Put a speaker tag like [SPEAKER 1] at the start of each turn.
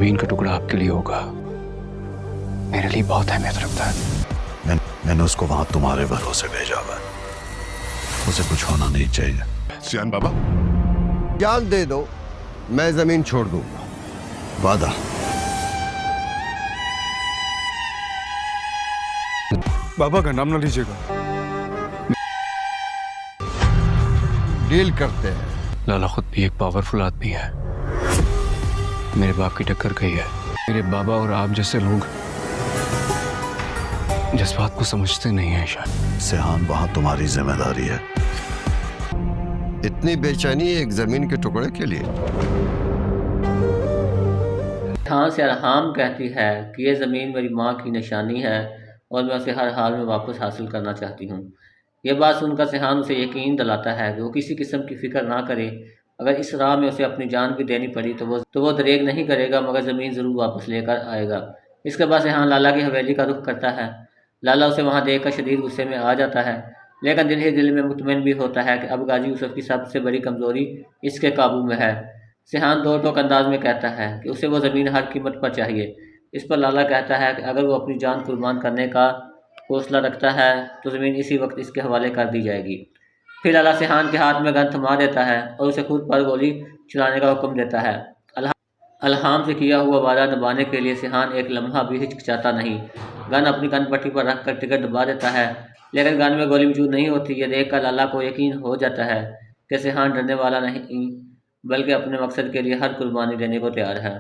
[SPEAKER 1] जमीन का टुकड़ा आपके लिए होगा, मेरे लिए बहुत अहमियत रखता है।
[SPEAKER 2] मैंने उसको वहां तुम्हारे भरोसे भेजा हुआ है, उसे कुछ होना नहीं चाहिए।
[SPEAKER 3] सियान बाबा,
[SPEAKER 4] जान दे दो, मैं जमीन छोड़ दूंगा।
[SPEAKER 2] वादा।
[SPEAKER 3] बाबा का नाम ना लीजिएगा।
[SPEAKER 4] डील करते हैं।
[SPEAKER 1] लाला खुद भी एक पावरफुल आदमी है, मेरे बाप की टक्कर गई है। मेरे बाबा और आप जैसे लोग जज्बात को समझते नहीं हैं शायद।
[SPEAKER 2] सिहान, वहां तुम्हारी जिम्मेदारी है।
[SPEAKER 4] इतनी बेचैनी एक जमीन के टुकड़े के लिए?
[SPEAKER 5] हाँ से अरहाम कहती है कि ये ज़मीन मेरी माँ की निशानी है और मैं उसे हर हाल में वापस हासिल करना चाहती हूँ। ये बात सुनकर सिहान उसे यकीन दिलाता है कि वो किसी किस्म की फ़िक्र ना करे। अगर इस राह में उसे अपनी जान भी देनी पड़ी तो वो दरेग नहीं करेगा, मगर ज़मीन ज़रूर वापस लेकर आएगा। इसके बाद सिहान लाला की हवेली का रुख करता है। लाला उसे वहाँ देख कर शदीद गुस्से में आ जाता है, लेकिन दिल ही दिल में मुतमईन भी होता है कि अब गाजी यूसुफ की सबसे बड़ी कमज़ोरी इसके काबू में है। सिहान दो टोक अंदाज में कहता है कि उसे वो ज़मीन हर कीमत पर चाहिए। इस पर लाला कहता है कि अगर वो अपनी जान कुर्बान करने का हौसला रखता है तो ज़मीन इसी वक्त इसके हवाले कर दी जाएगी। फिर लाला सिहान के हाथ में गन थमा देता है और उसे खुद पर गोली चलाने का हुक्म देता है। अल्हाम से किया हुआ वादा दबाने के लिए सिहान एक लम्हा भी हिचकिचाता नहीं। गन अपनी कन पट्टी पर रख कर टिकट दबा देता है, लेकिन गन में गोली मौजूद नहीं होती। यह देख कर लाला को यकीन हो जाता है कि सिहान डरने वाला नहीं बल्कि अपने मकसद के लिए हर कुर्बानी देने को तैयार है।